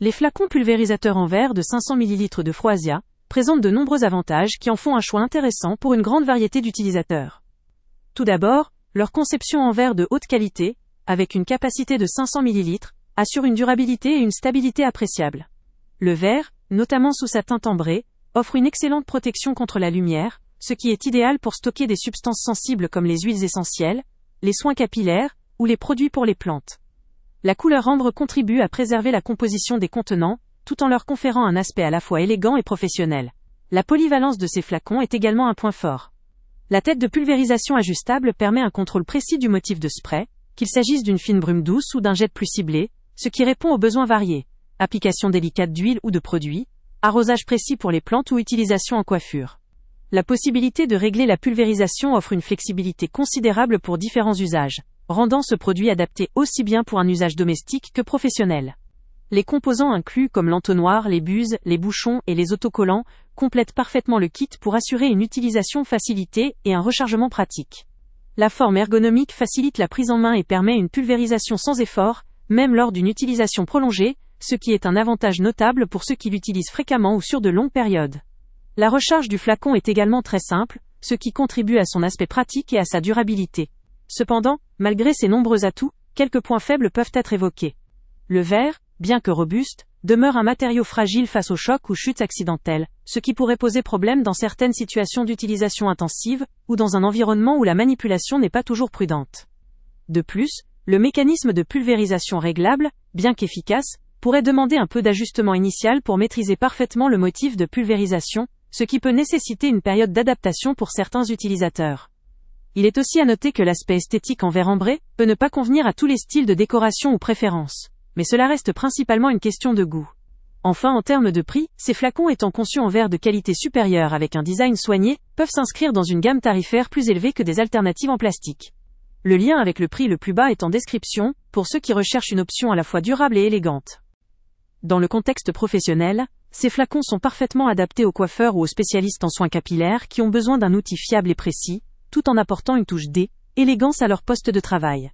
Les flacons pulvérisateurs en verre de 500 ml de Froisia présentent de nombreux avantages qui en font un choix intéressant pour une grande variété d'utilisateurs. Tout d'abord, leur conception en verre de haute qualité, avec une capacité de 500 ml, assure une durabilité et une stabilité appréciables. Le verre, notamment sous sa teinte ambrée, offre une excellente protection contre la lumière, ce qui est idéal pour stocker des substances sensibles comme les huiles essentielles, les soins capillaires ou les produits pour les plantes. La couleur ambre contribue à préserver la composition des contenants, tout en leur conférant un aspect à la fois élégant et professionnel. La polyvalence de ces flacons est également un point fort. La tête de pulvérisation ajustable permet un contrôle précis du motif de spray, qu'il s'agisse d'une fine brume douce ou d'un jet plus ciblé, ce qui répond aux besoins variés. Application délicate d'huile ou de produits, arrosage précis pour les plantes ou utilisation en coiffure. La possibilité de régler la pulvérisation offre une flexibilité considérable pour différents usages, rendant ce produit adapté aussi bien pour un usage domestique que professionnel. Les composants inclus comme l'entonnoir, les buses, les bouchons et les autocollants complètent parfaitement le kit pour assurer une utilisation facilitée et un rechargement pratique. La forme ergonomique facilite la prise en main et permet une pulvérisation sans effort, même lors d'une utilisation prolongée, ce qui est un avantage notable pour ceux qui l'utilisent fréquemment ou sur de longues périodes. La recharge du flacon est également très simple, ce qui contribue à son aspect pratique et à sa durabilité. Cependant, malgré ces nombreux atouts, quelques points faibles peuvent être évoqués. Le verre, bien que robuste, demeure un matériau fragile face aux chocs ou chutes accidentelles, ce qui pourrait poser problème dans certaines situations d'utilisation intensive, ou dans un environnement où la manipulation n'est pas toujours prudente. De plus, le mécanisme de pulvérisation réglable, bien qu'efficace, pourrait demander un peu d'ajustement initial pour maîtriser parfaitement le motif de pulvérisation, ce qui peut nécessiter une période d'adaptation pour certains utilisateurs. Il est aussi à noter que l'aspect esthétique en verre ambré peut ne pas convenir à tous les styles de décoration ou préférences, mais cela reste principalement une question de goût. Enfin, en termes de prix, ces flacons étant conçus en verre de qualité supérieure avec un design soigné, peuvent s'inscrire dans une gamme tarifaire plus élevée que des alternatives en plastique. Le lien avec le prix le plus bas est en description, pour ceux qui recherchent une option à la fois durable et élégante. Dans le contexte professionnel, ces flacons sont parfaitement adaptés aux coiffeurs ou aux spécialistes en soins capillaires qui ont besoin d'un outil fiable et précis, tout en apportant une touche d'élégance à leur poste de travail.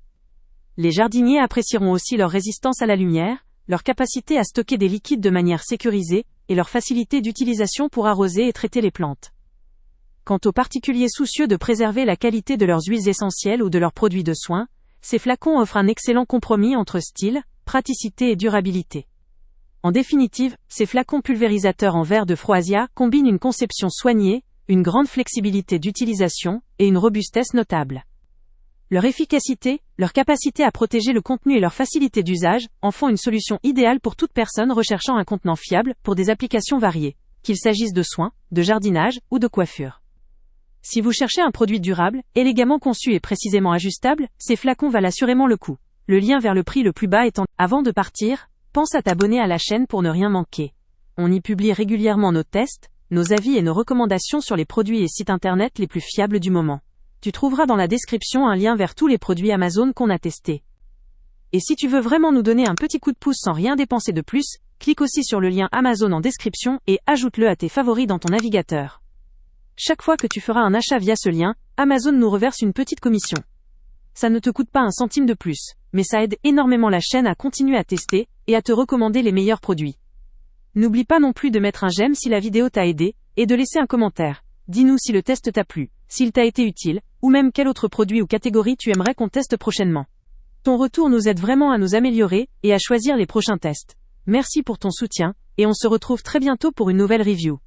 Les jardiniers apprécieront aussi leur résistance à la lumière, leur capacité à stocker des liquides de manière sécurisée, et leur facilité d'utilisation pour arroser et traiter les plantes. Quant aux particuliers soucieux de préserver la qualité de leurs huiles essentielles ou de leurs produits de soins, ces flacons offrent un excellent compromis entre style, praticité et durabilité. En définitive, ces flacons pulvérisateurs en verre de Froisia combinent une conception soignée, une grande flexibilité d'utilisation, et une robustesse notable. Leur efficacité, leur capacité à protéger le contenu et leur facilité d'usage en font une solution idéale pour toute personne recherchant un contenant fiable pour des applications variées, qu'il s'agisse de soins, de jardinage ou de coiffure. Si vous cherchez un produit durable, élégamment conçu et précisément ajustable, ces flacons valent assurément le coup. Le lien vers le prix le plus bas étant... Avant de partir, pense à t'abonner à la chaîne pour ne rien manquer. On y publie régulièrement nos tests, nos avis et nos recommandations sur les produits et sites internet les plus fiables du moment. Tu trouveras dans la description un lien vers tous les produits Amazon qu'on a testés. Et si tu veux vraiment nous donner un petit coup de pouce sans rien dépenser de plus, clique aussi sur le lien Amazon en description et ajoute-le à tes favoris dans ton navigateur. Chaque fois que tu feras un achat via ce lien, Amazon nous reverse une petite commission. Ça ne te coûte pas un centime de plus, mais ça aide énormément la chaîne à continuer à tester et à te recommander les meilleurs produits. N'oublie pas non plus de mettre un j'aime si la vidéo t'a aidé, et de laisser un commentaire. Dis-nous si le test t'a plu, s'il t'a été utile, ou même quel autre produit ou catégorie tu aimerais qu'on teste prochainement. Ton retour nous aide vraiment à nous améliorer et à choisir les prochains tests. Merci pour ton soutien, et on se retrouve très bientôt pour une nouvelle review.